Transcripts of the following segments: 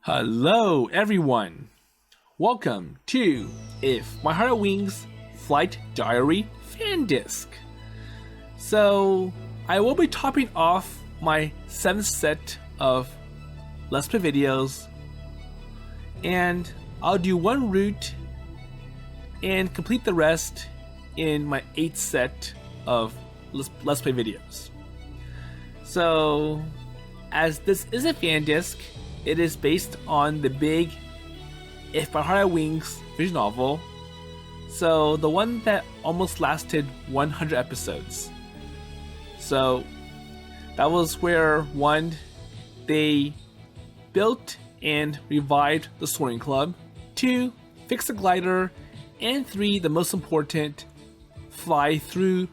Hello everyone! Welcome to If My Heart Had Wings Flight Diary Fan Disc. So, I will be topping off my 7th set of Let's Play videos, and I'll do one route and complete the rest in my 8th set of Let's Play videos. So, as this is a fan disc, it is based on the big If My Heart Had Wings visual novel, so the one that almost lasted 100 episodes. So that was where 1, they built and revived the Soaring Club, 2, fixed the glider, and 3, the most important, fly through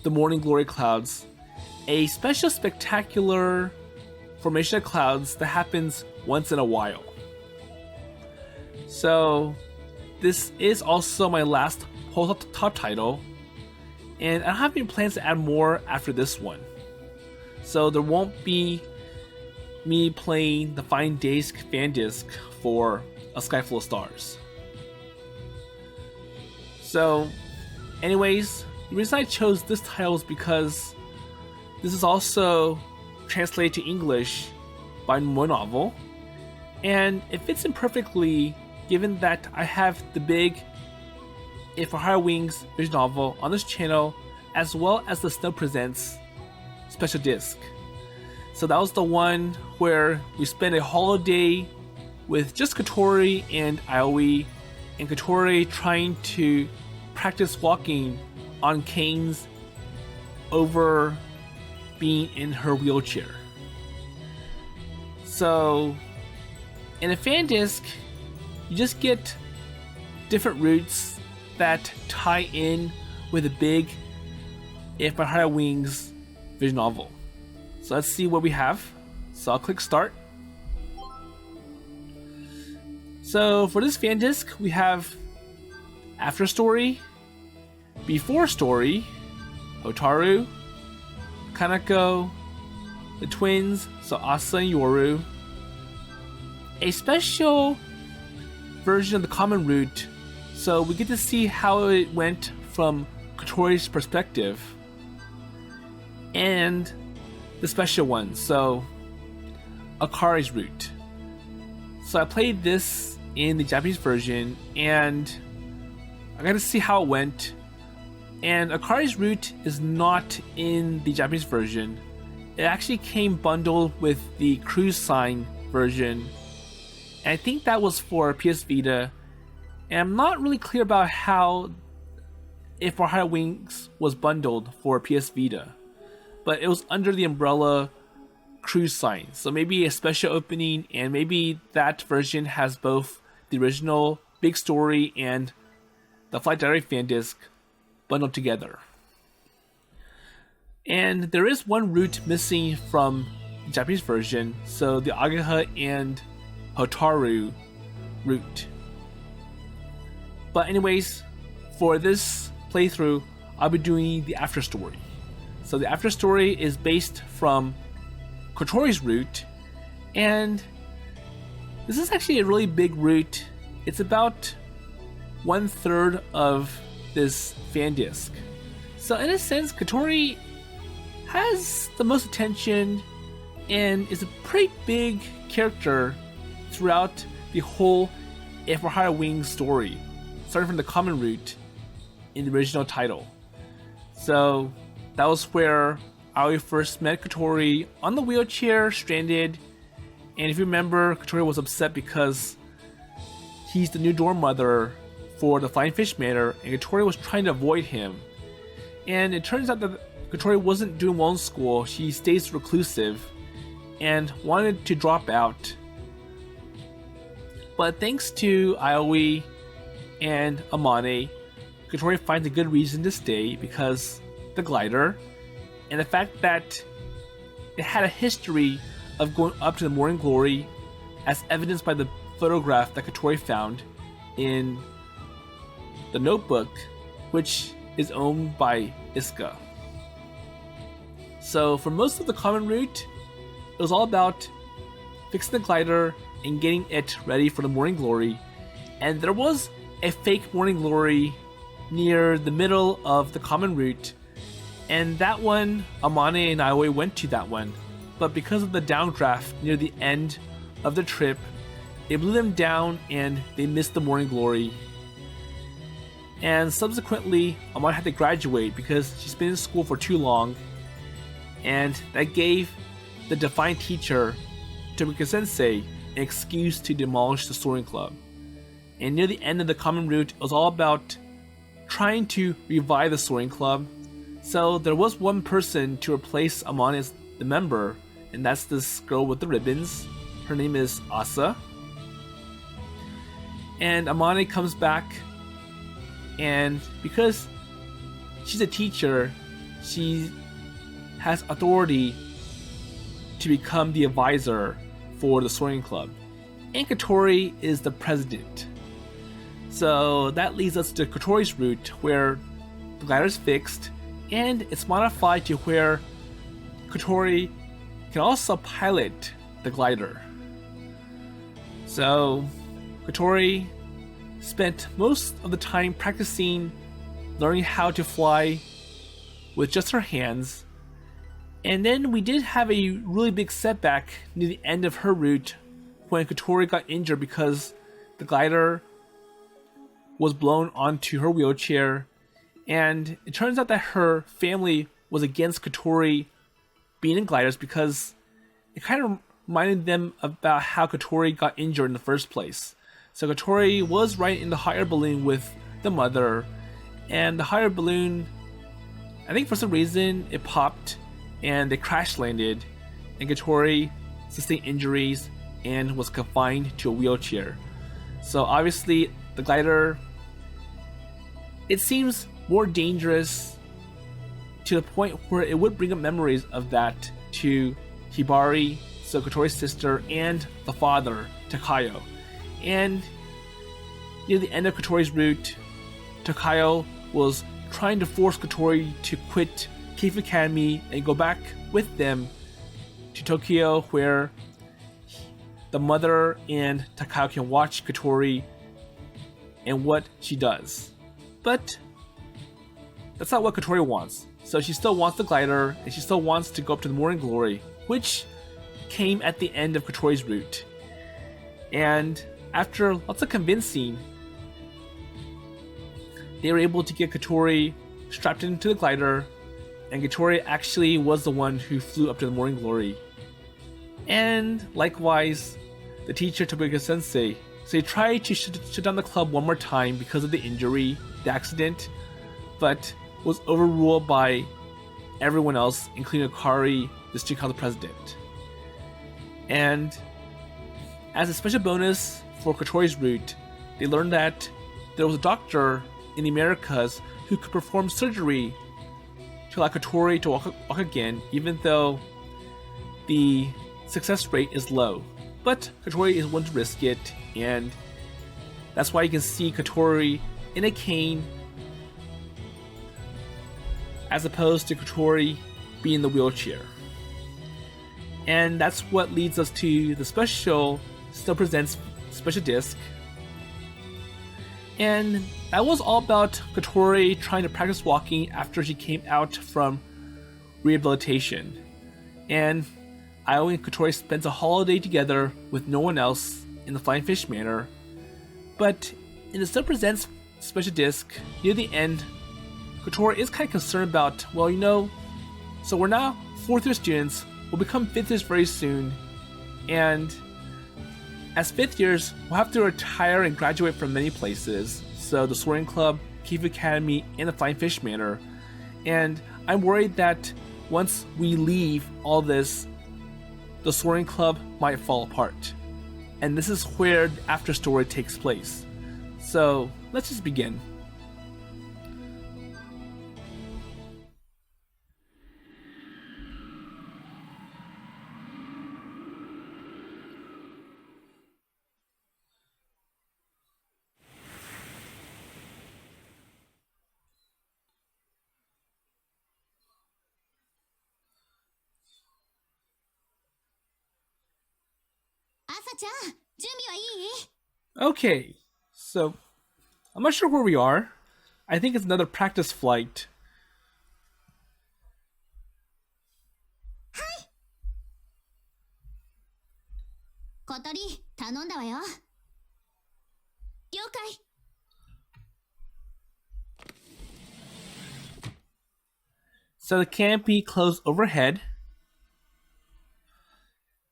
the morning glory clouds, a special spectacular formation of clouds that happens once in a while. So this is also my last Pulltop title, and I don't have any plans to add more after this one. So there won't be me playing the Fine Days fan disc for A Sky Full of Stars. So anyways, the reason I chose this title is because this is also translated to English by my novel, and it fits in perfectly given that I have the big If My Heart Had Wings visual novel on this channel, as well as the Snow Presents special disc. So that was the one where we spent a holiday with just Kotori and Aoi, and Kotori trying to practice walking on canes over being in her wheelchair. So in a fan disc, you just get different routes that tie in with a big If My Heart Had Wings visual novel. So let's see what we have. So I'll click start. So for this fan disc, we have After Story, Before Story, Hotaru, Kanako, the twins, so Asa and Yoru, a special version of the common route, so we get to see how it went from Kotori's perspective, and the special one, so Akari's route. So I played this in the Japanese version, and I got to see how it went. And Akari's route is not in the Japanese version. It actually came bundled with the cruise sign version, and I think that was for PS Vita. And I'm not really clear about how If My Heart Had Wings was bundled for PS Vita, but it was under the umbrella cruise sign. So maybe a special opening, and maybe that version has both the original big story and the Flight Diary fan disc bundled together. And there is one route missing from the Japanese version, so the Agaha and Hotaru route. But anyways, for this playthrough, I'll be doing the After Story. So the After Story is based from Kotori's route, and this is actually a really big route. It's about 1/3 of this fan disc. So in a sense, Kotori has the most attention and is a pretty big character throughout the whole If My Heart Had Wings story, starting from the common route in the original title. So that was where Aoi first met Kotori on the wheelchair, stranded, and if you remember, Kotori was upset because he's the new dorm mother for the Flying Fish Manor, and Kotori was trying to avoid him. And it turns out that Kotori wasn't doing well in school. She stays reclusive and wanted to drop out. But thanks to Aoi and Amane, Kotori finds a good reason to stay because the glider, and the fact that it had a history of going up to the morning glory, as evidenced by the photograph that Kotori found in the notebook, which is owned by Isuka. So for most of the common route, it was all about fixing the glider and getting it ready for the morning glory. And there was a fake morning glory near the middle of the common route, and that one, Amane and Aoi went to that one, but because of the downdraft near the end of the trip, it blew them down and they missed the morning glory. And subsequently, Amane had to graduate because she's been in school for too long, and that gave the defiant teacher, Tomika Sensei, an excuse to demolish the Soaring Club. And near the end of the common route, it was all about trying to revive the Soaring Club. So there was one person to replace Amane as the member, and that's this girl with the ribbons. Her name is Asa. And Amane comes back, and because she's a teacher, she has authority to become the advisor for the Soaring Club. And Kotori is the president. So that leads us to Kotori's route, where the glider is fixed, and it's modified to where Kotori can also pilot the glider. So Kotori spent most of the time practicing learning how to fly with just her hands. And then we did have a really big setback near the end of her route when Kotori got injured because the glider was blown onto her wheelchair, and it turns out that her family was against Kotori being in gliders because it kind of reminded them about how Kotori got injured in the first place. So Kotori was right in the hot air balloon with the mother, and the hot air balloon, I think for some reason, it popped and they crash landed, and Kotori sustained injuries and was confined to a wheelchair. So obviously the glider, it seems more dangerous to the point where it would bring up memories of that to Hibari, so Kotori's sister, and the father, Takayo. And near the end of Kotori's route, Takayo was trying to force Kotori to quit Keith Academy and go back with them to Tokyo, where the mother and Takayo can watch Kotori and what she does. But that's not what Kotori wants. So she still wants the glider, and she still wants to go up to the morning glory, which came at the end of Kotori's route. And after lots of convincing, they were able to get Kotori strapped into the glider, and Kotori actually was the one who flew up to the morning glory. And likewise, the teacher Tomika Sensei, so he tried to shut down the club one more time because of the injury, the accident, but was overruled by everyone else, including Akari, the student council president. And as a special bonus for Kotori's route, they learned that there was a doctor in the Americas who could perform surgery to allow Kotori to walk again, even though the success rate is low. But Kotori is willing to risk it, and that's why you can see Kotori in a cane as opposed to Kotori being in the wheelchair. And that's what leads us to the special Still Presents special disc. And that was all about Kotori trying to practice walking after she came out from rehabilitation. And Aoi and Kotori spent a holiday together with no one else in the Flying Fish Manor. But in the Still Presents special disc, near the end, Kotori is kind of concerned about, well, so we're now 4th year students, we'll become 5th years very soon, and as 5th years, we'll have to retire and graduate from many places, so the Soaring Club, Keith Academy, and the Flying Fish Manor. And I'm worried that once we leave all this, the Soaring Club might fall apart. And this is where the after story takes place. So let's just begin. Okay, so I'm not sure where we are. I think it's another practice flight. Kotori, 頼んだわよ。了解。So the canopy closed overhead.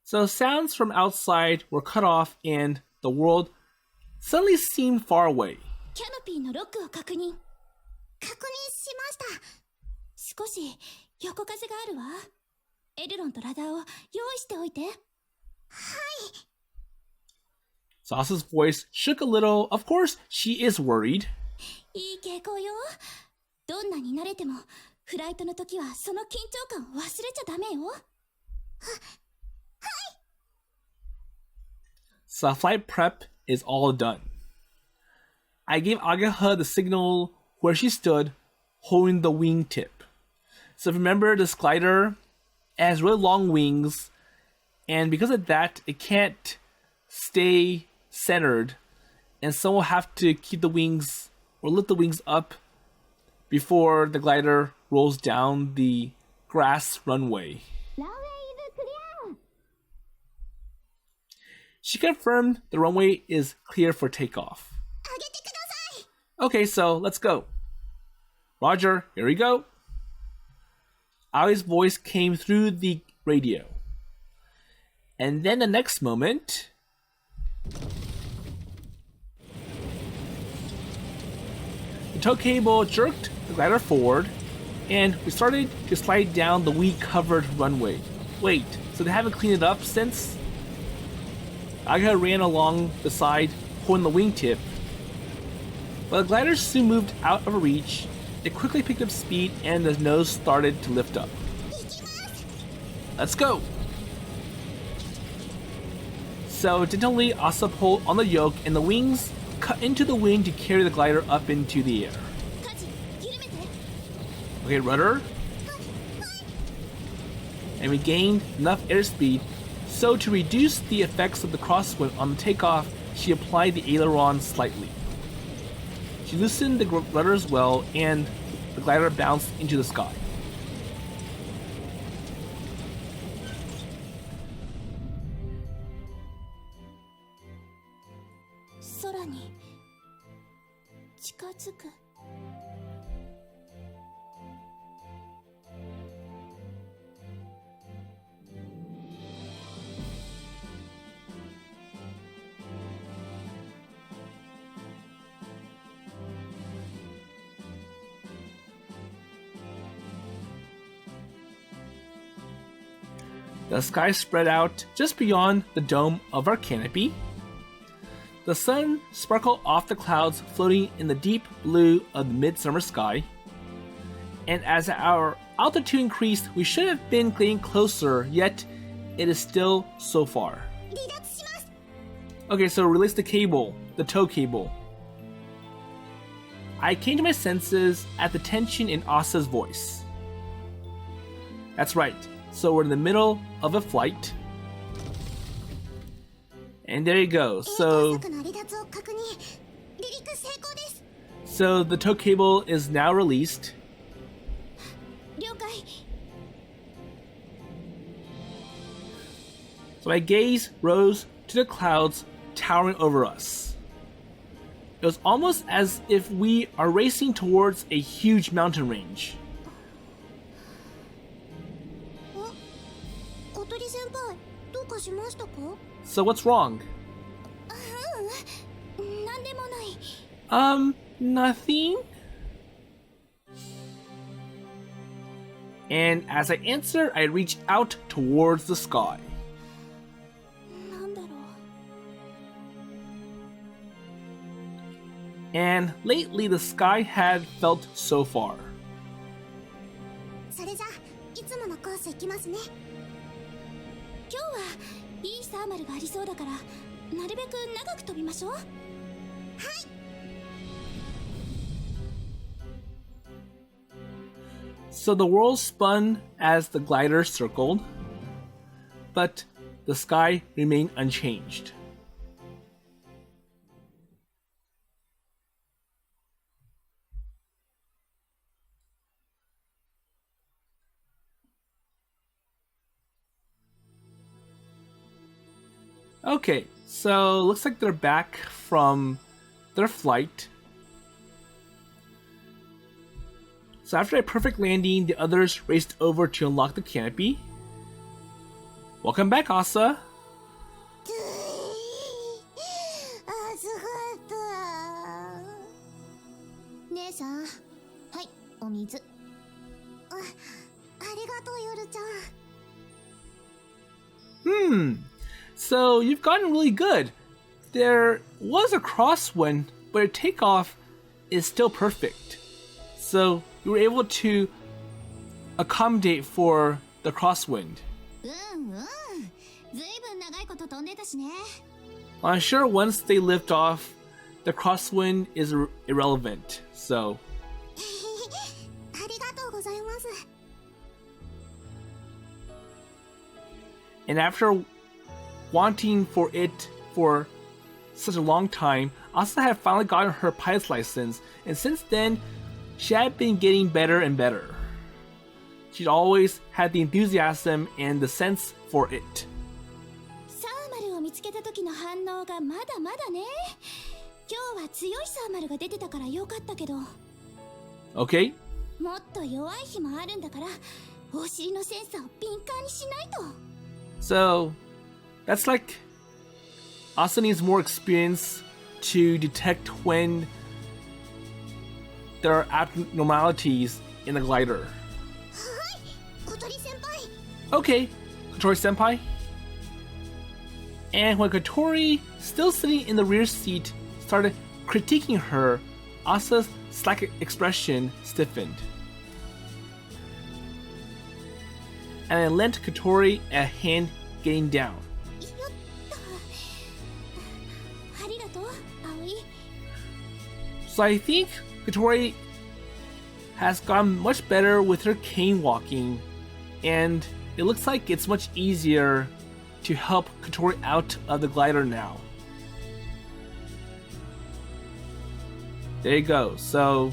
So sounds from outside were cut off and the world suddenly seemed far away. キャノピーのロックを確認しました。少し横風があるわ。エルロンとラダーを用意しておいて。はい。Sasha's voice shook a little. Of course, she is worried. いい傾向よ。どんなに慣れても、フライトの時はその緊張感を忘れちゃダメよ。So flight prep is all done. I gave Agaha the signal where she stood, holding the wingtip. So if you remember, this glider has really long wings, and because of that, it can't stay centered, and someone will have to keep the wings or lift the wings up before the glider rolls down the grass runway. She confirmed the runway is clear for takeoff. Okay, so let's go. Roger, here we go. Aoi's voice came through the radio. And then the next moment, the tow cable jerked the glider forward, and we started to slide down the weed-covered runway. Wait, so they haven't cleaned it up since? Aga ran along the side, holding the wingtip. But the glider soon moved out of reach. It quickly picked up speed, and the nose started to lift up. Let's go! So gently, Asa pulled on the yoke, and the wings cut into the wind to carry the glider up into the air. Okay, rudder. And we gained enough airspeed, so to reduce the effects of the crosswind on the takeoff, she applied the aileron slightly. She loosened the rudder as well, and the glider bounced into the sky. The sky spread out just beyond the dome of our canopy. The sun sparkled off the clouds floating in the deep blue of the midsummer sky. And as our altitude increased, we should have been getting closer, yet it is still so far. Okay, so release the cable, the tow cable. I came to my senses at the tension in Asa's voice. That's right. So we're in the middle of a flight. And there you go. So the tow cable is now released. So my gaze rose to the clouds towering over us. It was almost as if we are racing towards a huge mountain range. So what's wrong? Nothing. And as I answer, I reach out towards the sky. And lately the sky had felt so far. So the world spun as the glider circled, but the sky remained unchanged. Okay, so looks like they're back from their flight. So after a perfect landing, the others raced over to unlock the canopy. Welcome back, Asa. 姉さん、はい、お水。ありがとう、ヨルちゃん。So you've gotten really good. There was a crosswind, but your takeoff is still perfect. So you were able to accommodate for the crosswind. I'm sure once they lift off, the crosswind is irrelevant. So. And after wanting for it for such a long time, Asa had finally gotten her pilot's license, and since then, she had been getting better and better. She'd always had the enthusiasm and the sense for it. サーマルを見つけた時の反応がまだまだね。今日は強いサーマルが出てたから良かったけど。Okay? もっと弱い日もあるんだから、お尻のセンサーを敏感にしないと。So, that's like Asa needs more experience to detect when there are abnormalities in the glider. Okay, Kotori senpai. And when Kotori, still sitting in the rear seat, started critiquing her, Asa's slack expression stiffened. And I lent Kotori a hand getting down. So I think Kotori has gotten much better with her cane walking, and it looks like it's much easier to help Kotori out of the glider now. There you go. So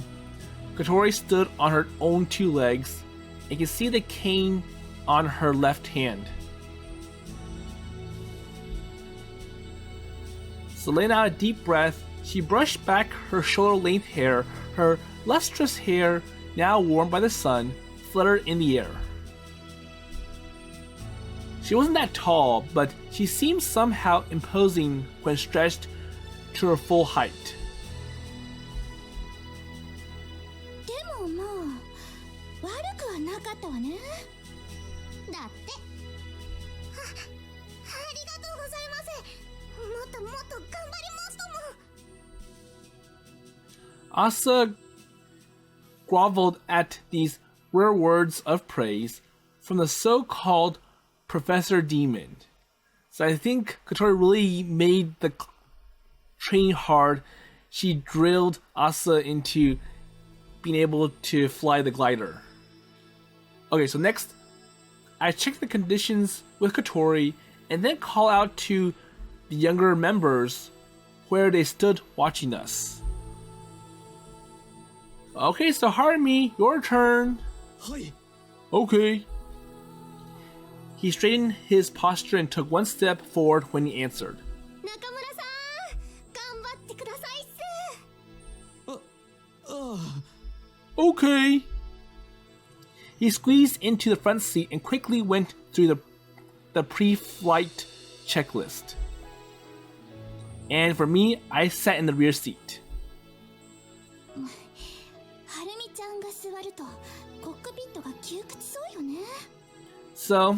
Kotori stood on her own two legs, and you can see the cane on her left hand. So letting out a deep breath, she brushed back her shoulder-length hair. Her lustrous hair, now warmed by the sun, fluttered in the air. She wasn't that tall, but she seemed somehow imposing when stretched to her full height. でもまあ、悪くはなかったわね。だって。ありがとうございます。もっともっと頑張りますとも。Asa groveled at these rare words of praise from the so-called Professor Demon. So I think Kotori really made the training hard. She drilled Asa into being able to fly the glider. Okay, so next, I check the conditions with Kotori and then call out to the younger members where they stood watching us. Okay, so Harumi, your turn. Hi. Okay. He straightened his posture and took one step forward when he answered. 中村さん、頑張ってくださいっす。Okay. He squeezed into the front seat and quickly went through the pre-flight checklist. And for me, I sat in the rear seat. はるみちゃんが座るとコックピットが窮屈そうよね。So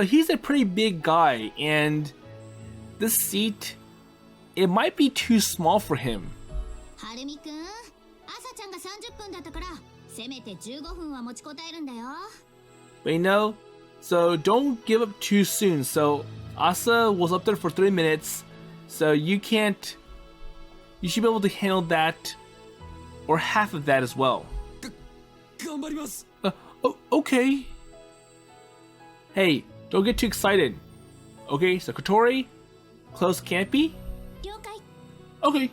he's a pretty big guy, and this seat, it might be too small for him. はるみくん、朝ちゃんが30分だったから、せめて15分は持ちこたえるんだよ。But you know, so don't give up too soon. So Asa was up there for 3 minutes, so you should be able to handle that, or half of that as well. 頑張ります。 Okay. Hey, don't get too excited. Okay, so Kotori, close can't be? 了解。 Okay.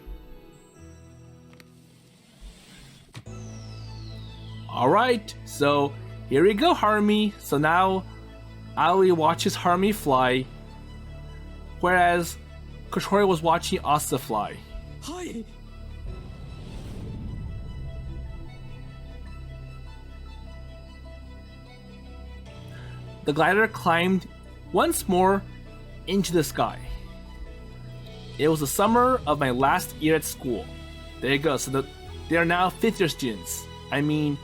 Alright, so here we go, Harumi. So now Aoi watches Harumi fly, whereas Kotori was watching Asa fly. はい。 The glider climbed once more into the sky. It was the summer of my last year at school. There you go. So they are now 5th year students. I mean,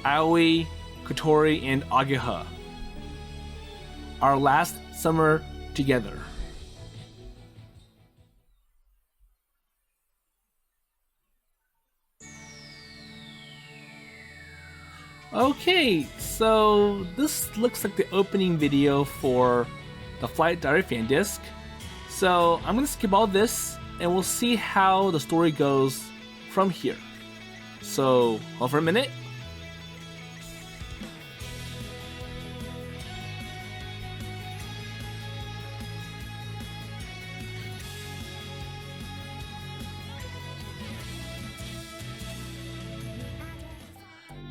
Aoi, Kotori, and Ageha. Our last summer together. Okay, so this looks like the opening video for the Flight Diary fan disc. So I'm gonna skip all this and we'll see how the story goes from here. So hold for a minute.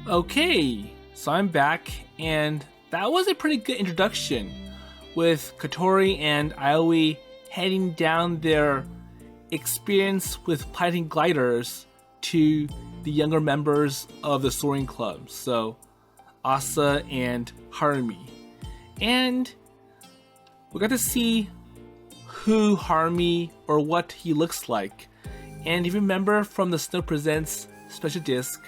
Okay, so I'm back, and that was a pretty good introduction with Kotori and Aoi heading down their experience with piloting gliders to the younger members of the Soaring Club, so Asa and Harumi. And we got to see who Harumi or what he looks like. And if you remember from the Snow Presents special disc,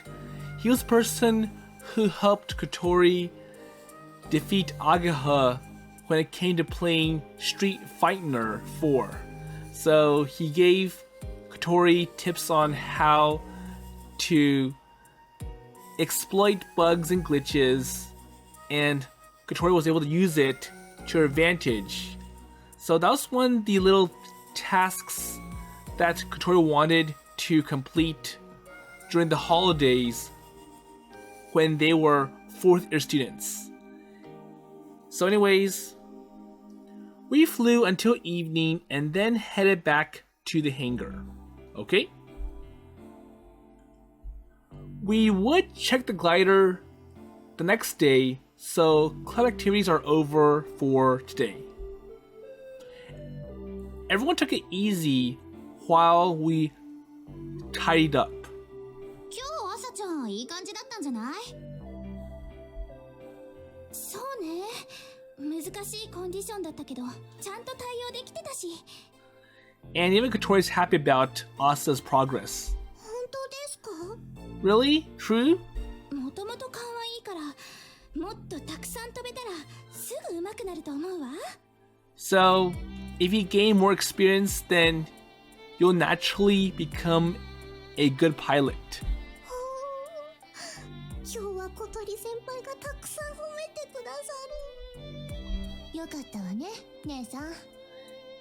he was the person who helped Kotori defeat Ageha when it came to playing Street Fighter 4. So he gave Kotori tips on how to exploit bugs and glitches, and Kotori was able to use it to her advantage. So that was one of the little tasks that Kotori wanted to complete during the holidays when they were 4th year students. So anyways, we flew until evening and then headed back to the hangar. Okay? We would check the glider the next day, so club activities are over for today. Everyone took it easy while we tidied up. 今日朝ちゃんいい感じだったんじゃない？そうね。難しいコンディションだったけど、ちゃんと対応できてたし。And even Kotori's happy about Asa's progress. 本当ですか？ Really? True? もともと勘はいいから、もっとたくさん飛べたらすぐ上手くなると思うわ。So, if you gain more experience, then you'll naturally become a good pilot. 今日は小鳥先輩がたくさん褒めてくださる。よかったわね、姉さん。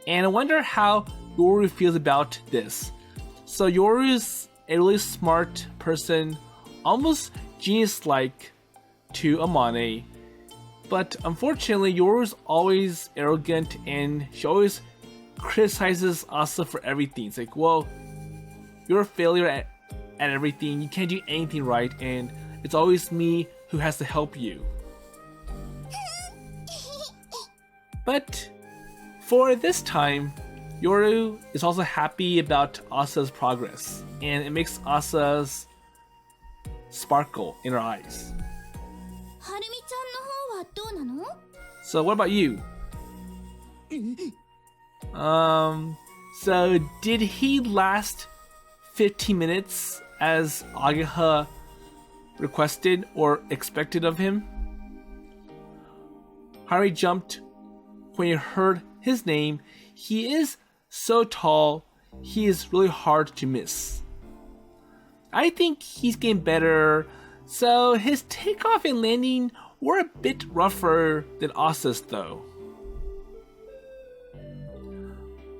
And I wonder how Yoru feels about this. So Yoru's a really smart person, almost genius-like to Amane. But unfortunately, Yoru's always arrogant and she always criticizes Asa for everything. It's like, well, you're a failure at everything. You can't do anything right, and it's always me who has to help you. But for this time, Yoru is also happy about Asa's progress, and it makes Asa's sparkle in her eyes. はるみちゃんの方はどうなの？ So what about you? So did he last 15 minutes as Ageha requested or expected of him? Harry jumped when he heard his name. He is so tall, he is really hard to miss. I think he's getting better, so his takeoff and landing were a bit rougher than Asa's though.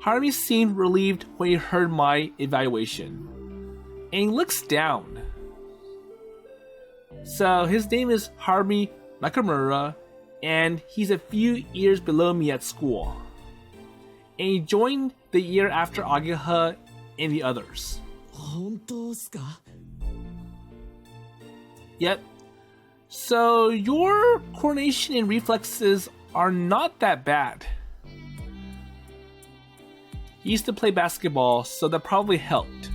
Harumi seemed relieved when he heard my evaluation, and he looks down. So his name is Harumi Nakamura, and he's a few years below me at school. And he joined the year after Ageha and the others. 本当っすか? Yep. So your coordination and reflexes are not that bad. He used to play basketball, so that probably helped.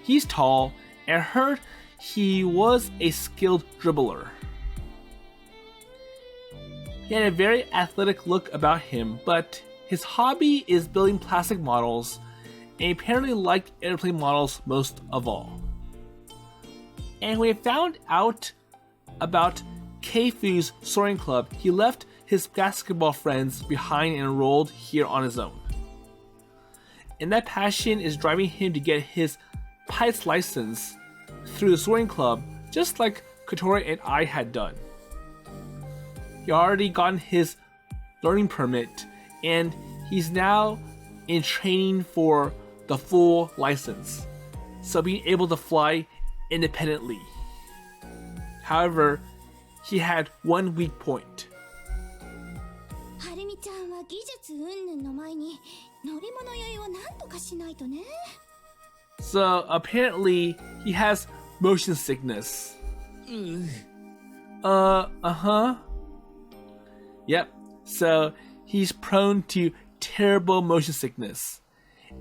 He's tall, and I heard he was a skilled dribbler. He had a very athletic look about him, but his hobby is building plastic models, and he apparently liked airplane models most of all. And when he found out about Keifu's Soaring Club, he left his basketball friends behind and enrolled here on his own. And that passion is driving him to get his pilot's license through the Soaring Club, just like Kotori and I had done. He already gotten his learning permit, and he's now in training for the full license, so being able to fly independently. However, he had one weak point. はるみちゃんは技術云々の前に乗り物酔いを何とかしないとね。 So apparently he has motion sickness. Uh-huh. Yep. So he's prone to terrible motion sickness.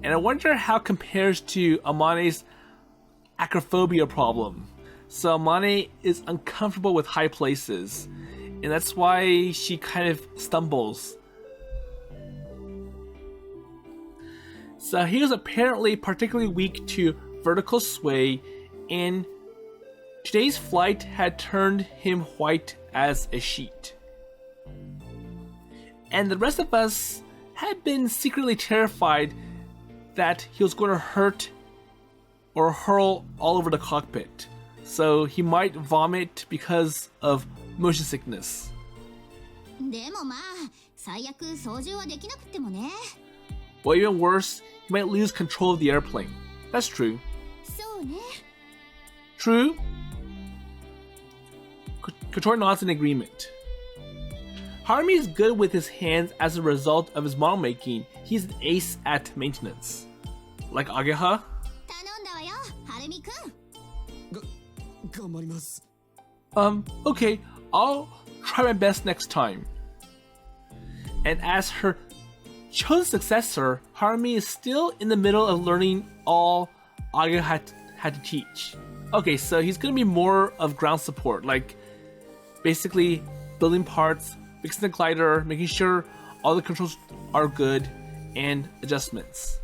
And I wonder how it compares to Amane's acrophobia problem. So Amane is uncomfortable with high places, and that's why she kind of stumbles. So he was apparently particularly weak to vertical sway, and today's flight had turned him white as a sheet. And the rest of us had been secretly terrified that he was going to hurt or hurl all over the cockpit, so he might vomit because of motion sickness. でもまあ、最悪操縦はできなくてもね。 Or even worse, he might lose control of the airplane. That's true. そうね。 True? Kotori nods in agreement. Harumi is good with his hands as a result of his model making. He's an ace at maintenance. Like Ageha? 頼んだわよ、はるみくん。頑張ります。 Okay, I'll try my best next time. And as her chosen successor, Harumi is still in the middle of learning all Ageha had to teach. Okay, so he's gonna be more of ground support, like basically building parts, fixing the glider, making sure all the controls are good, and adjustments.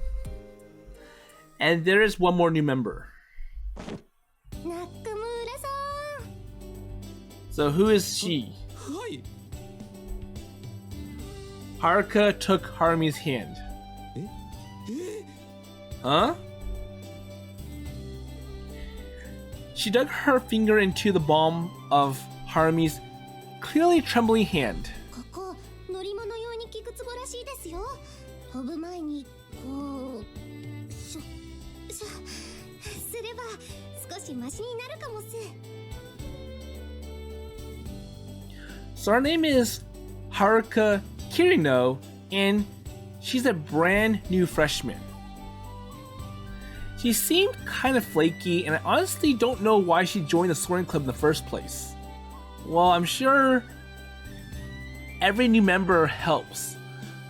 And there is one more new member. 中村さん。 So who is she? はい。 Haruka took Harumi's hand. Huh? She dug her finger into the palm of Harumi's clearly trembling hand. ここ乗り物用に効くツボらしいですよ。飛ぶ前にこうすれば少しマシになるかもす。 So her name is Haruka Kirino, and she's a brand new freshman. She seemed kind of flaky, and I honestly don't know why she joined the Soaring Club in the first place. Well, I'm sure every new member helps.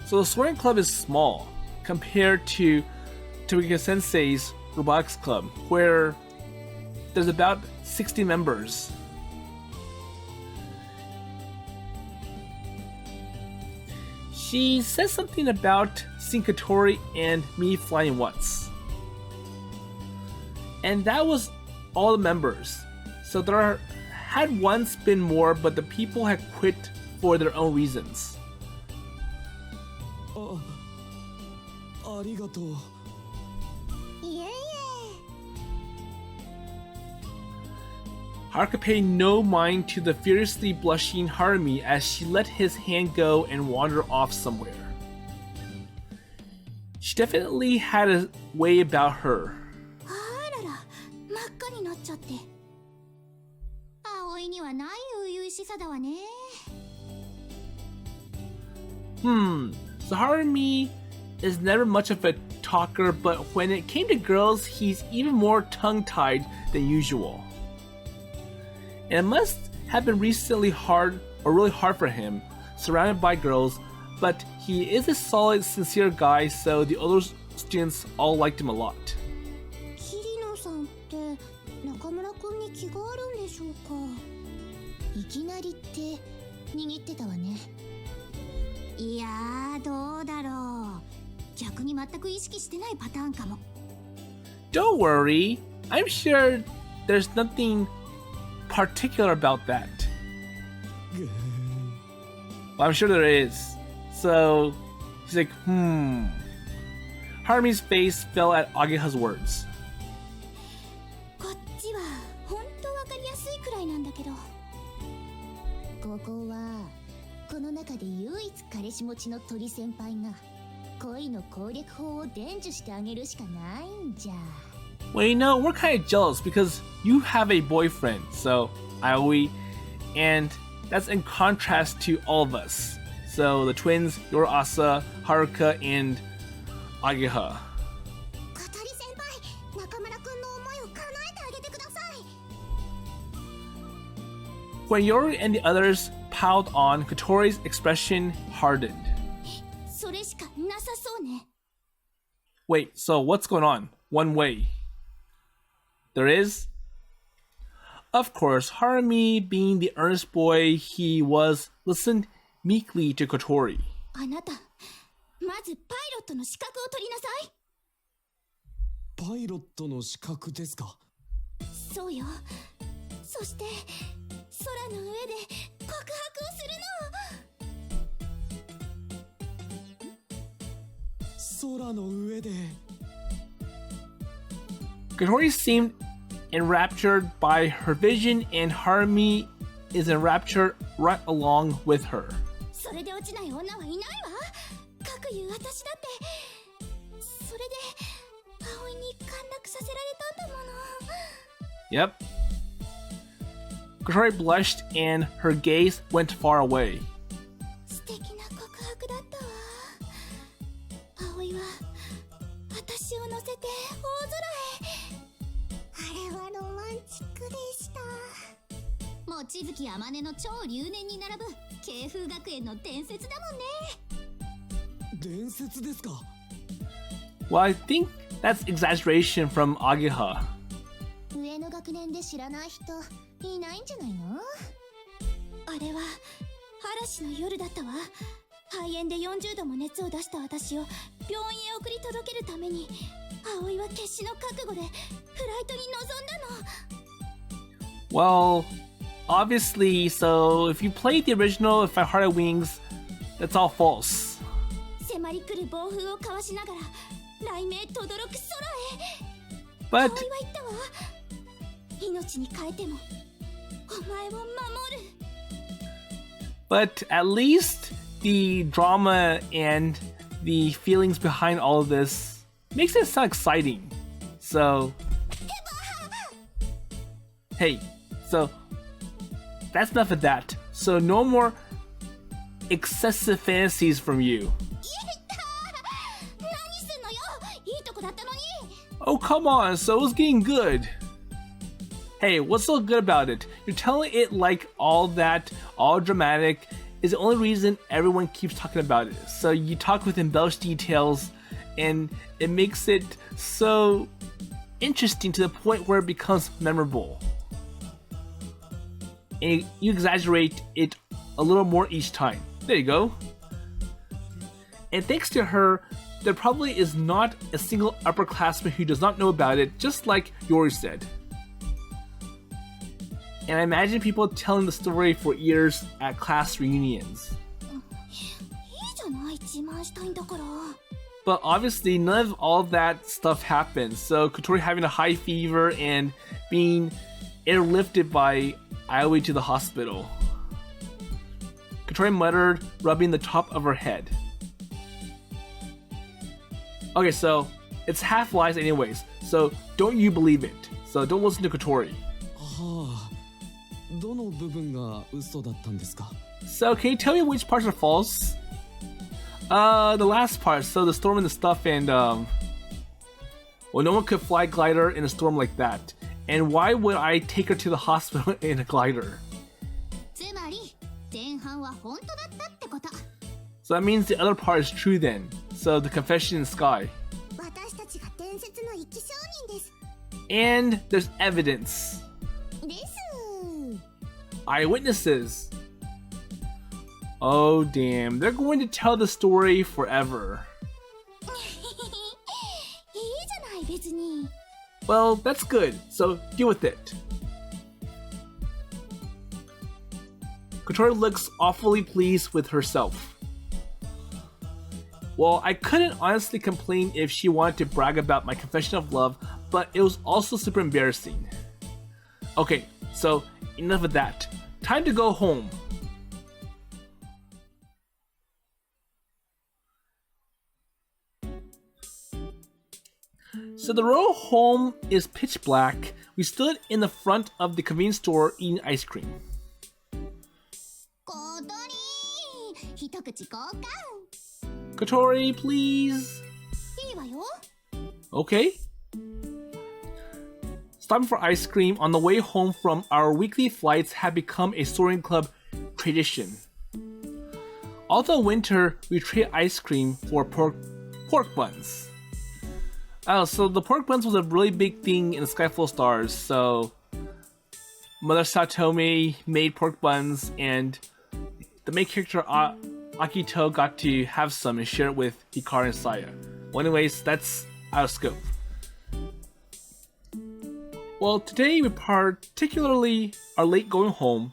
So the Soaring Club is small compared to Tomoki Sensei's Robotics Club, where there's about 60 members. She says something about seeing Kotori and me flying once. And that was all the members. So there had once been more, but the people had quit for their own reasons. ありがとう。いえいえ。 Haruka paid no mind to the furiously blushing Harumi as she let his hand go and wander off somewhere. She definitely had a way about her. あらら、真っ赤になっちゃって。葵にはない初々しさだわね。So Harumi is never much of a talker, but when it came to girls, he's even more tongue-tied than usual. And it must have been really hard for him, surrounded by girls, but he is a solid, sincere guy, so the other students all liked him a lot. 桐野さんって中村くんに気があるんでしょうか。いきなりって握ってたわね。いやー、どうだろう。逆に全く意識してないパターンかも。Don't worry, I'm sure there's nothing particular about that. Well, I'm sure there is. So he's like, Harumi's face fell at Ageha's words. こっちは本当わかりやすいくらいなんだけど。ここはこの中で唯一彼氏持ちの鳥先輩が恋の攻略法を伝授してあげるしかないんじゃ。Well, you know, we're kind of jealous because you have a boyfriend, so Aoi, and that's in contrast to all of us. So the twins, Yorasa, Haruka, and Ageha. Kotori senpai, Nakamura kun no omoi o kanaete agete kudasai. When Yoru and the others piled on, Kotori's expression hardened. それしかなさそうね。 Wait, so what's going on? One way. There is? Of course, Harumi, being the earnest boy he was, listened meekly to Kotori. あなた、まずパイロットの資格を取りなさい。パイロットの資格ですか？そうよ。そして空の上で告白をするの。空の上で。Kotori seemed enraptured by her vision, and Harumi is enraptured right along with her. それで落ちない女はいないわ。かくいう私だって。それで葵に陥落させられたんだもの。 Yep. Kotori blushed and her gaze went far away. 素敵な告白だったわ。葵は私を乗せて大空へ。あれはロマンチックでした。望月天音の超留年に並ぶ慶風学園の伝説だもんね。伝説ですか？ Well, I think that's exaggeration from Ageha. 上の学年で知らない人いないんじゃないの？あれは嵐の夜だったわ。肺炎で40度も熱を出した私を病院へ送り届けるために葵は決死の覚悟でフライトに臨んだの。 Well, obviously, so if you played the original If I Heart of Wings, that's all false. 迫り来る暴風をかわしながら雷鳴とどろく空へ。 But 葵は言ったわ。命に変えてもお前を守る。 But at least the drama and the feelings behind all of this makes it sound exciting. So, hey, so that's enough of that. So no more excessive fantasies from you. 何すんのよ。いいとこだったのに。 Oh, come on, so it was getting good. Hey, what's so good about it? You're telling it like all that, all dramatic, is the only reason everyone keeps talking about it. So you talk with embellished details, and it makes it so interesting to the point where it becomes memorable. And you exaggerate it a little more each time. There you go. And thanks to her, there probably is not a single upperclassman who does not know about it, just like yours said. And I imagine people telling the story for years at class reunions. いいじゃない、自慢したいんだから。 But obviously, none of all that stuff happened. So Kotori having a high fever and being airlifted by Aoi to the hospital. Kotori muttered, rubbing the top of her head. Okay, so it's half lies anyways. So don't you believe it. So don't listen to Kotori. はあ、どの部分が嘘だったんですか？ So can you tell me which parts are false? The last part. So the storm and the stuff, and well, no one could fly glider in a storm like that. And why would I take her to the hospital in a glider? つまり前半は本当だったってこと。 So that means the other part is true then. So the confession in the sky. 私たちが伝説の生き証人です。 And there's evidence. です。 Eyewitnesses. Oh damn, they're going to tell the story forever. いいじゃない別に。 Well, that's good, so deal with it. Kotori looks awfully pleased with herself. Well, I couldn't honestly complain if she wanted to brag about my confession of love, but it was also super embarrassing. Okay, so enough of that. Time to go home. So the road home is pitch black. We stood in the front of the convenience store eating ice cream. 小鳥一口交換。 Kotori, please. いいわよ。 Okay. Stopping for ice cream on the way home from our weekly flights had become a Soaring Club tradition. All the winter, we trade ice cream for pork buns. Oh, so the pork buns was a really big thing in the Sky Full of Stars, so Mother Satome made pork buns, and the main character Akito got to have some and share it with Hikaru and Saya. Well, anyways, that's out of scope. Well, today we particularly are late going home,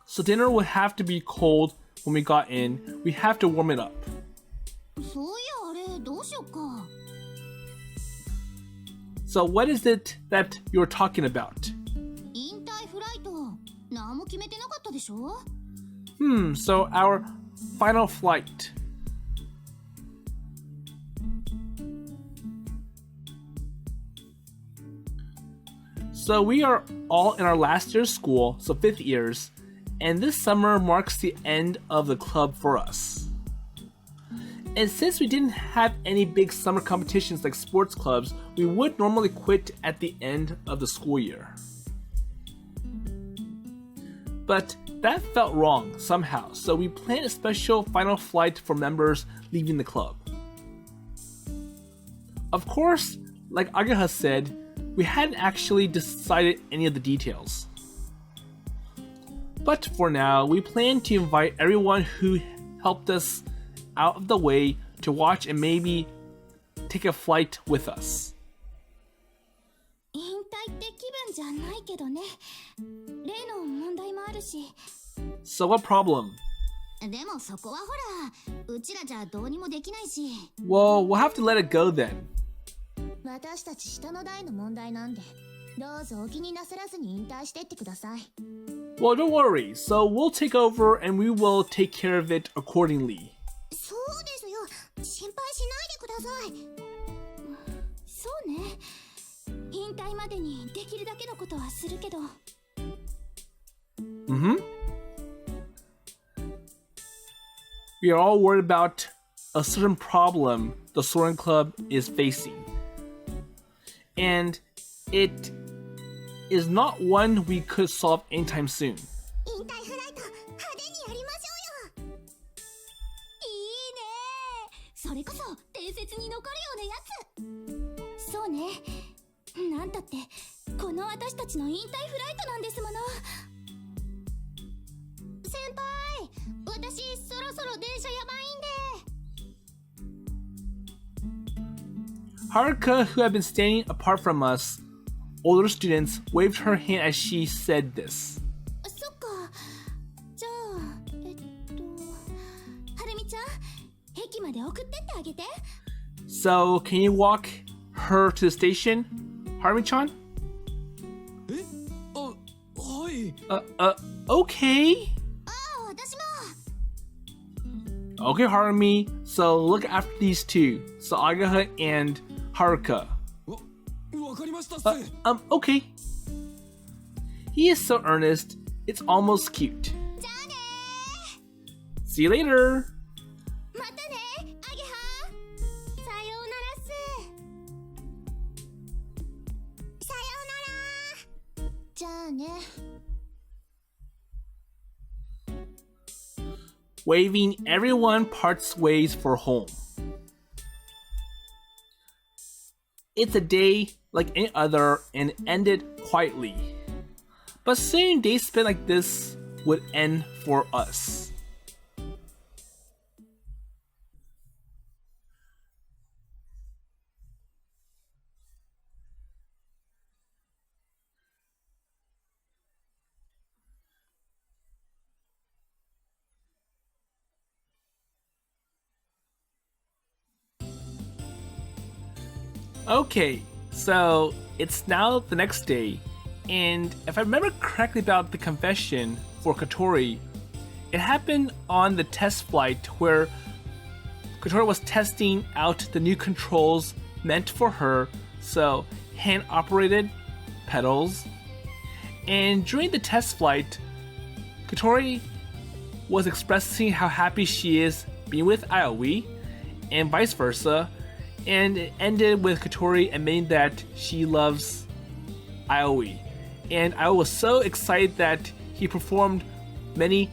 so dinner would have to be cold when we got in. We have to warm it up. そういやあれどうしよっか。 So what is it that you're talking about? 引退フライト何も決めてなかったでしょ。 So our final flight. So we are all in our last year of school, so 5th years, and this summer marks the end of the club for us. And since we didn't have any big summer competitions like sports clubs, we would normally quit at the end of the school year. But that felt wrong somehow, so we planned a special final flight for members leaving the club. Of course, like Agaha said, we hadn't actually decided any of the details. But for now, we plan to invite everyone who helped us out of the way to watch and maybe take a flight with us. 引退って気分じゃないけどね。例の問題もあるし。 So what problem? でもそこはほら、うちらじゃどうにもできないし。 Well, we'll have to let it go then. 私たち下の代の問題なんで、どうぞお気になさらずに引退してってください。 Well, don't worry. So we'll take over and we will take care of it accordingly. そうですよ。心配しないでください。そうね。引退までにできるだけのことはするけど。We are all worried about a certain problem the Soaring Club is facing. And it is not one we could solve anytime soon. 引退フライト派手にやりましょうよ。いいね。それこそ伝説に残るようなやつ。そうね。なんたってこの私たちの引退フライトなんですもの。先輩、私そろそろ電車やばいんで。 Haruka, who had been standing apart from us, older students, waved her hand as she said this. そっか。じゃあ、はるみちゃん、駅まで送ってってあげて。 So, can you walk her to the station, Harumi-chan? え、あ、はい。 Okay. ああ、私も。 Okay, Harumi. So look after these two, Agaha and Haruka. わかりましたっす。 Okay. He is so earnest, it's almost cute. じゃあね See you later. ー。またねアゲハ。さようならっす。さようなら。じゃあね。Waving, everyone parts ways for home. It's a day like any other and ended quietly. But soon days spent like this would end for us. Okay, so it's now the next day, and if I remember correctly about the confession for Kotori, it happened on the test flight where Kotori was testing out the new controls meant for her, so hand-operated pedals. And during the test flight, Kotori was expressing how happy she is being with Aoi, and vice versa. And it ended with Kotori admitting that she loves Aoi. And Aoi was so excited that he performed many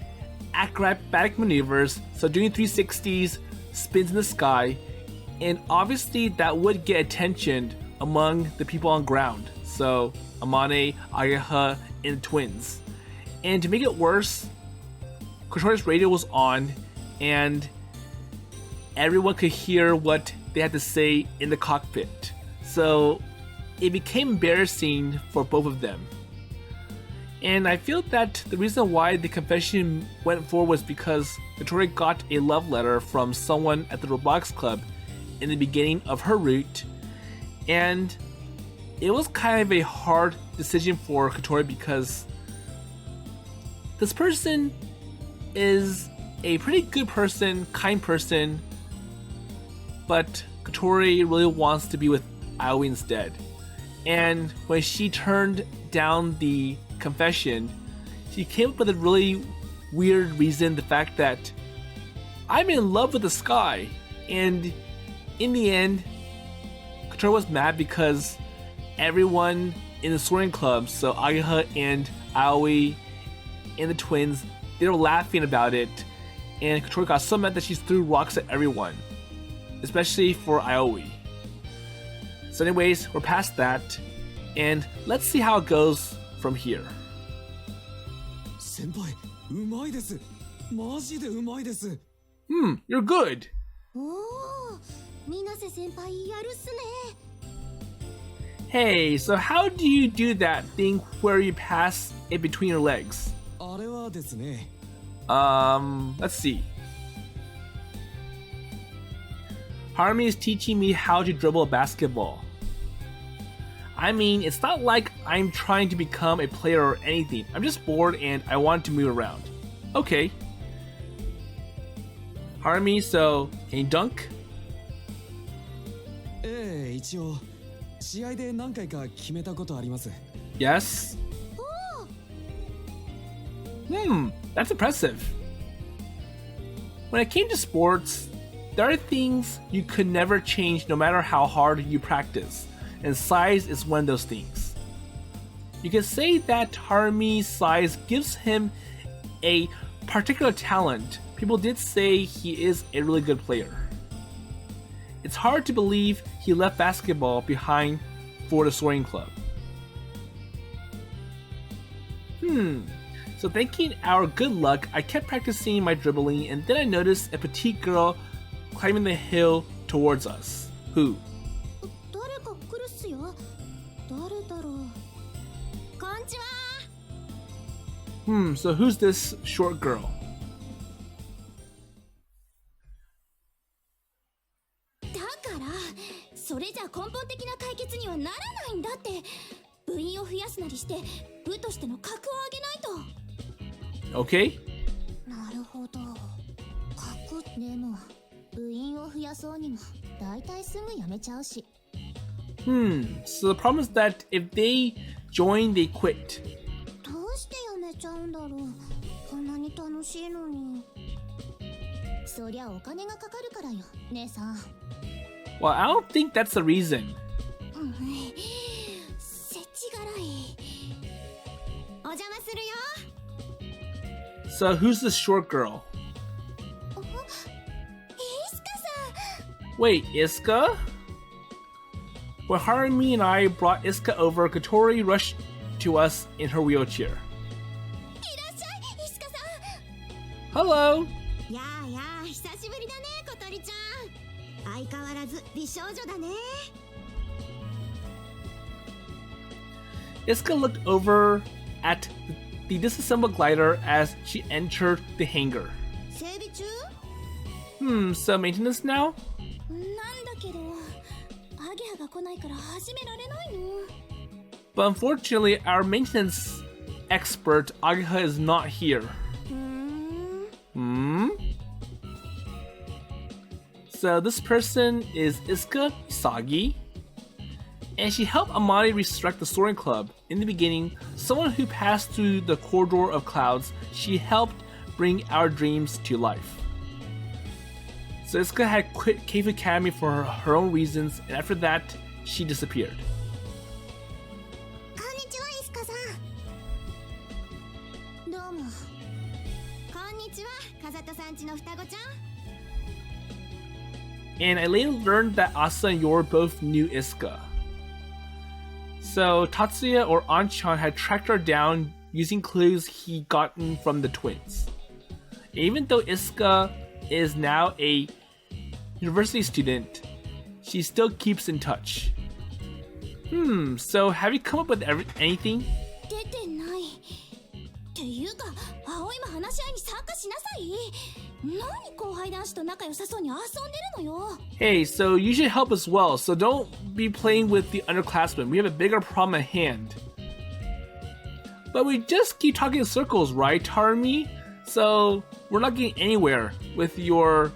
acrobatic maneuvers, so doing 360s, spins in the sky, and obviously that would get attention among the people on ground. So Amane, Ayaha, and the twins. And to make it worse, Kotori's radio was on, and everyone could hear what they had to say in the cockpit. So it became embarrassing for both of them. And I feel that the reason why the confession went forward was because Kotori got a love letter from someone at the Robotics Club in the beginning of her route. And it was kind of a hard decision for Kotori because this person is a pretty good person, kind person, but Kotori really wants to be with Aoi instead. And when she turned down the confession, she came up with a really weird reason, the fact that I'm in love with the sky. And in the end, Kotori was mad because everyone in the Soaring Club, so Ayaha and Aoi and the twins, they were laughing about it. And Kotori got so mad that she threw rocks at everyone, especially for Aoi. So anyways, we're past that, and let's see how it goes from here. 先輩、うまいです。マジでうまいです。You're good. おお、水瀬先輩やるっすね。Hey, so how do you do that thing where you pass it between your legs? あれはですね。Let's see. Harumi is teaching me how to dribble a basketball. I mean, it's not like I'm trying to become a player or anything. I'm just bored and I want to move around. Okay. Harumi, so can you dunk? ええ、一応試合で何回か決めたことあります。Yes. That's impressive. When it came to sports, there are things you could never change no matter how hard you practice, and size is one of those things. You can say that Harumi's size gives him a particular talent. People did say he is a really good player. It's hard to believe he left basketball behind for the Soaring Club. So thanking our good luck, I kept practicing my dribbling, and then I noticed a petite girl climbing the hill towards us. Who? 誰か来るっすよ。誰だろう。こんにちは。So who's this short girl? だからそれじゃ根本的な解決にはならないんだって。部員を増やすなりして部としての格を上げないと。Okay. なるほど。格でも部員を増やそうにもだいたいすぐ辞めちゃうし。So the problem is that if they join, they quit. どうして辞めちゃうんだろう。こんなに楽しいのに。そりゃお金がかかるからよ、姉さん。Well, I don't think that's the reason. せちがらい。お邪魔するよ。 So who's the short girl? イスカさん。 Wait, Isuka? When Harumi and I brought Isuka over, Kotori rushed to us in her wheelchair. いらっしゃい、イスカさん。 Hello! やあやあ、久しぶりだね、小鳥ちゃん。相変わらず美少女だね。 Isuka looked over at the disassembled glider as she entered the hangar. 整備中？ So maintenance now? なんだけど、アゲハが来ないから始められないの。 But unfortunately, our maintenance expert, Ageha, is not here. So this person is Isuka Misagi, and she helped Amani resurrect the Soaring Club. In the beginning, someone who passed through the corridor of clouds, she helped bring our dreams to life. So Isuka had quit Cave Academy for her own reasons, and after that, she disappeared. こんにちは、イスカさん。どうも。こんにちは、風戸さんちの双子ちゃん。 And I later learned that Asa and Yor both knew Isuka. So Tatsuya or Anchan had tracked her down using clues he'd gotten from the twins. And even though Isuka is now a university student, she still keeps in touch. So have you come up with anything? 出てない。っていうか、葵も話し合いに参加しなさい。何後輩男子と仲良さそうに遊んでるのよ。 Hey, so you should help as well, so don't be playing with the underclassmen. We have a bigger problem at hand. But we just keep talking in circles, right, Harumi? So we're not getting anywhere with your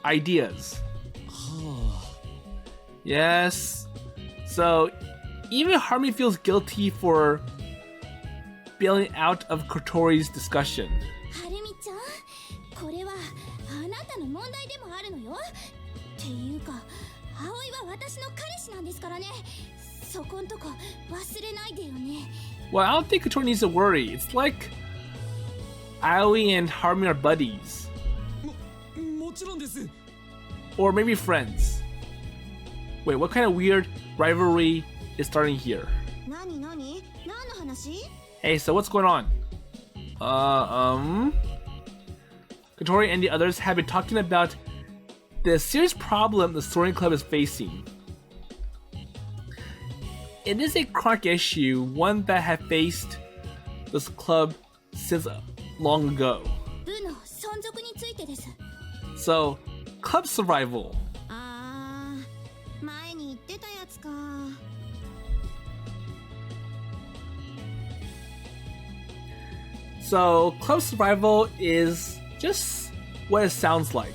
ideas. Yes. So even Harumi feels guilty for bailing out of Kotori's discussion. はるみちゃん、これはあなたの問題でもあるのよ。っていうか、葵は私の彼氏なんですからね。そこんとこ忘れないでよね。 Well, I don't think Kotori needs to worry. It's like Aoi and Harumi are buddies. もちろんです。 Or maybe friends. Wait, what kind of weird rivalry is starting here? 何の話？ Hey, so what's going on? Kotori and the others have been talking about the serious problem the Soaring Club is facing. It is a chronic issue, one that had faced this club since long ago. 部の存続についてです。 So, club survival. あー、前に言ってたやつか。 So, club survival is just what it sounds like.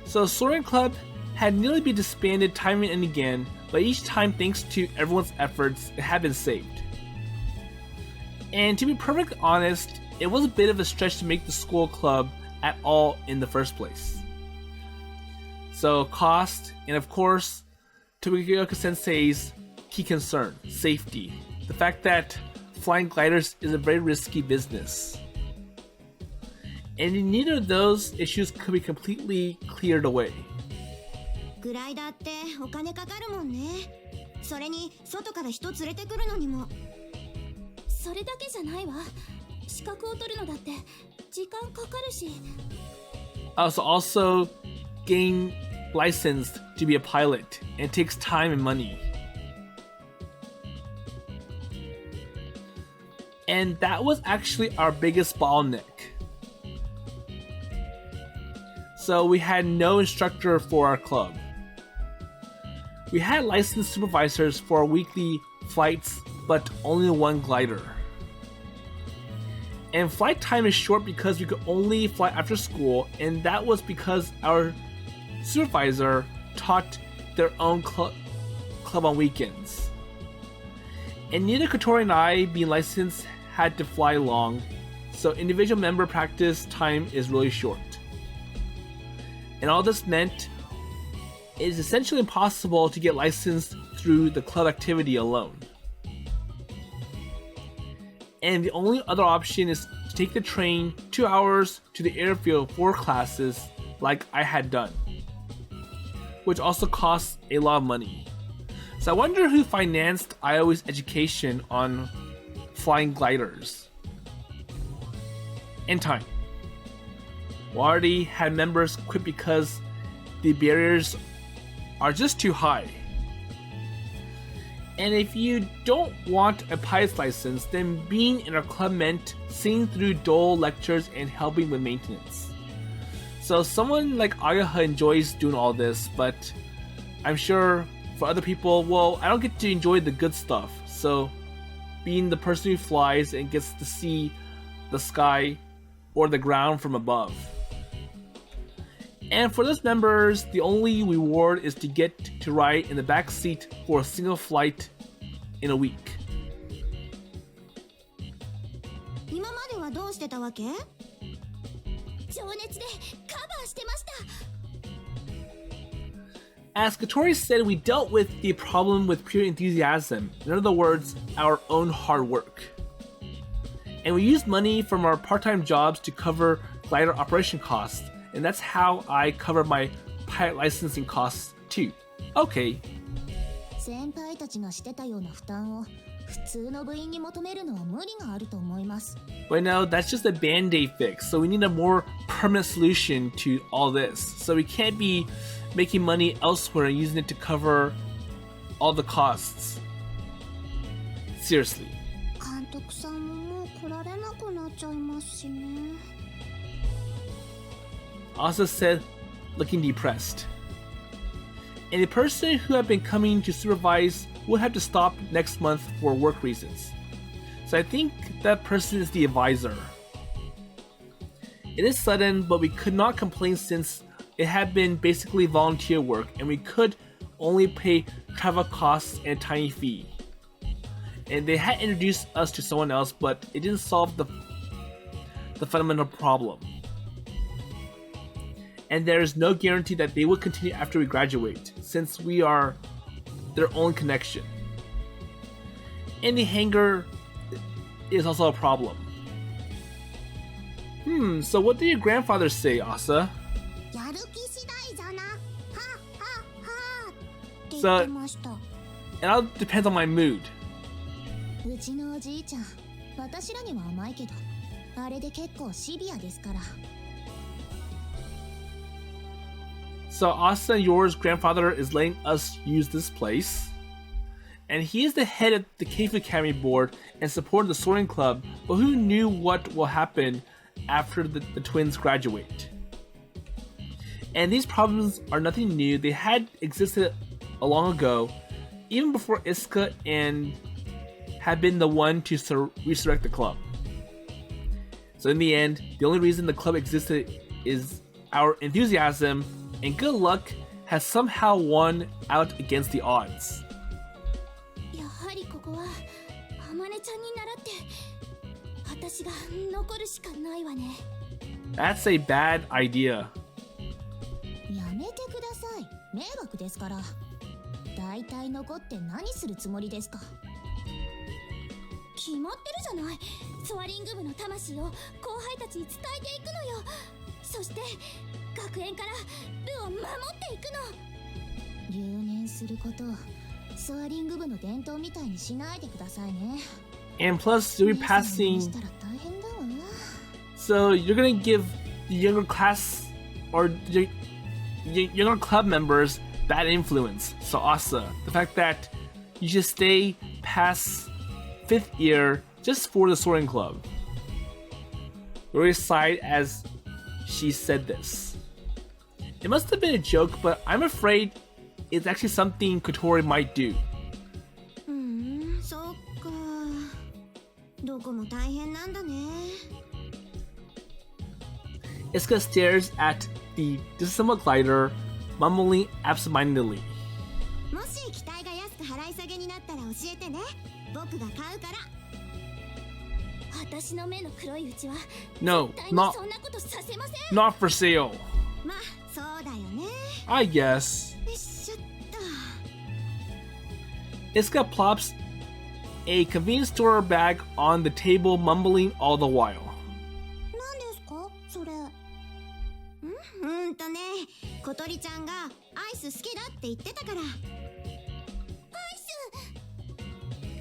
So, Soaring Club had nearly been disbanded time and again, but each time, thanks to everyone's efforts, it had been saved. And to be perfectly honest, it was a bit of a stretch to make the school club at all in the first place. So, cost, and of course, Tobioka Sensei's key concern, safety. The fact that flying gliders is a very risky business. And neither of those issues could be completely cleared away. グライダーってお金かかるもんね。それに外から人連れてくるのにも。それだけじゃないわ。資格を取るのだって時間かかるし。Also getting licensed to be a pilot, and it takes time and money. And that was actually our biggest bottleneck. So we had no instructor for our club. We had licensed supervisors for our weekly flights, but only one glider. And flight time is short because we could only fly after school, and that was because our supervisor taught their own club on weekends. And neither Kotori and I, being licensed, had to fly long, so individual member practice time is really short. And all this meant it is essentially impossible to get licensed through the club activity alone. And the only other option is to take the train 2 hours to the airfield for classes like I had done, which also costs a lot of money. So I wonder who financed Iowa's education on flying gliders. In time, we already had members quit because the barriers are just too high. And if you don't want a pilot's license, then being in our club meant sitting through dull lectures and helping with maintenance. So someone like Agaha enjoys doing all this, but I'm sure for other people, well, I don't get to enjoy the good stuff. So being the person who flies and gets to see the sky or the ground from above. And for those members, the only reward is to get to ride in the back seat for a single flight in a week. 今まではどうしてたわけ？情熱でカバーしてました。As Kotori said, we dealt with the problem with pure enthusiasm, in other words, our own hard work. And we used money from our part-time jobs to cover glider operation costs, and that's how I cover my pilot licensing costs too. Okay. 先輩たちがしてたような負担を普通の部員に求めるのは無理があると思います。But no, that's just a band-aid fix, so we need a more permanent solution to all this. So we can't be making money elsewhere and using it to cover all the costs. Seriously. 監督さんももう来られなくなっちゃいますしね。Asa said, looking depressed. And the person who had been coming to supervise would have to stop next month for work reasons. So I think that person is the advisor. It is sudden, but we could not complain since it had been basically volunteer work and we could only pay travel costs and a tiny fee. And they had introduced us to someone else, but it didn't solve the fundamental problem. And there is no guarantee that they will continue after we graduate, since we are their only connection. And the hangar is also a problem. So what did your grandfather say, Asa? やる気次第じゃな。はははって言 So, ってました。 it all depends on my mood. うちのおじいちゃん、私らには甘いけど、あれで結構シビアですから。So Asa and yours grandfather is letting us use this place. And he is the head of the Cave Academy board and supported the Soaring Club, but who knew what will happen after the twins graduate? And these problems are nothing new. They had existed a long ago, even before Isuka and had been the one to resurrect the club. So in the end, the only reason the club existed is our enthusiasm, and good luck has somehow won out against the odds. やはりここはあまねちゃんに習って私が残るしかないわね。 That's a bad idea. やめてください。迷惑ですから。だいたい残って何するつもりですか。決まってるじゃない。ソアリング部の魂を後輩たちに伝えていくのよ。そして学園から部を守っていくの。留年することをソアリング部の伝統みたいにしないでくださいね。 And plus, you'll be passing. So you're gonna give the younger class or your younger club members bad influence. So Asa, the fact that you should stay past 5th year just for the Soaring Club. Rory sighed as she said this. It must have been a joke, but I'm afraid it's actually something Kotori might do. そっか。どこも大変なんだね。Isuka stares at the disassembled glider, mumbling absentmindedly. もし機体が安く払い下げになったら教えてね。僕が買うから。私の目の黒いうちは No, not そんなことさせません。 not for sale. まあそうだよね。 I guess. よいしょっと。 Isuka plops a convenience store bag on the table, mumbling all the while. 何ですかそれ。ね、小鳥ちゃんがアイス好きだって言ってたから。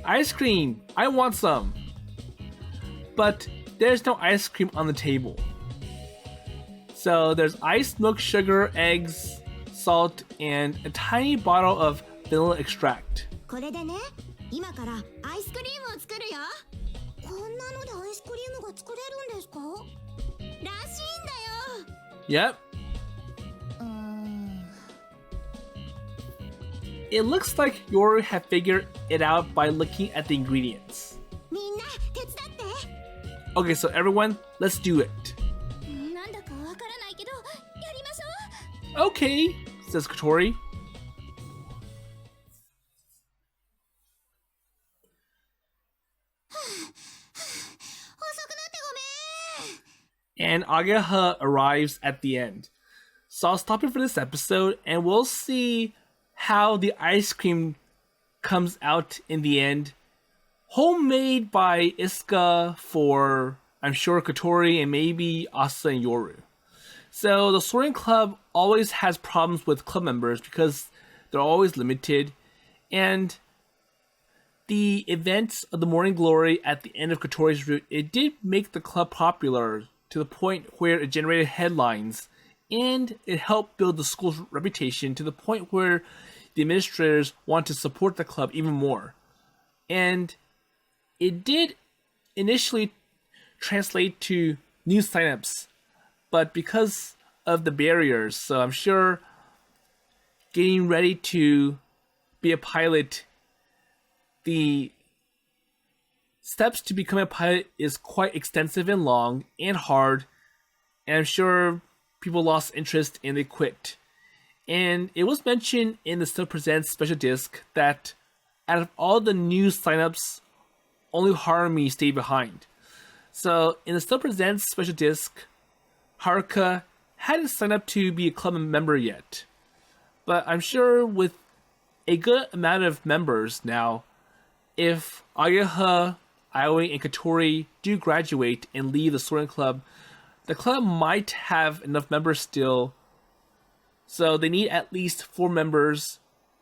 アイス Ice cream! I want some! But there's no ice cream on the table. So there's ice, milk, sugar, eggs, salt, and a tiny bottle of vanilla extract. これでね、今からアイスクリームを作るよ。こんなのでアイスクリームが作れるんですか？らしいんだよ。 Yep. It looks like Yoru had figured it out by looking at the ingredients. みんな手伝って。 Okay, so everyone, let's do it. なんだかわからないけど、やりましょう。 Okay, says Kotori. And Ageha arrives at the end. So I'll stop it for this episode, and we'll see how the ice cream comes out in the end. Homemade by Isuka for, I'm sure, Kotori and maybe Asa and Yoru. So the Soaring Club always has problems with club members because they're always limited. And the events of the Morning Glory at the end of Kotori's route, it did make the club popular to the point where it generated headlines. And it helped build the school's reputation to the point where the administrators want to support the club even more. And it did initially translate to new signups, but because of the barriers, so I'm sure getting ready to be a pilot, the steps to become a pilot is quite extensive and long and hard, and I'm sure people lost interest and they quit. And it was mentioned in the Still Presents special disc that out of all the new signups, only Harumi stayed behind. So in the Still Presents special disc, Haruka hadn't signed up to be a club member yet. But I'm sure with a good amount of members now, if Ageha, Aoi, and Kotori do graduate and leave the Soaring Club, the club might have enough members still. So they need at least 4 members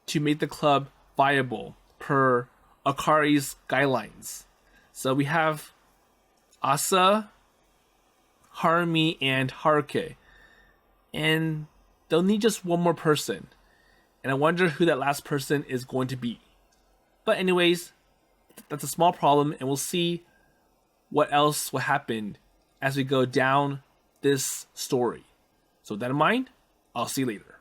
to make the club viable per Akari's guidelines. So we have Asa, Harumi, and Haruke. And they'll need just one more person. And I wonder who that last person is going to be. But anyways, that's a small problem, and we'll see what else will happen as we go down this story. So with that in mind, I'll see you later.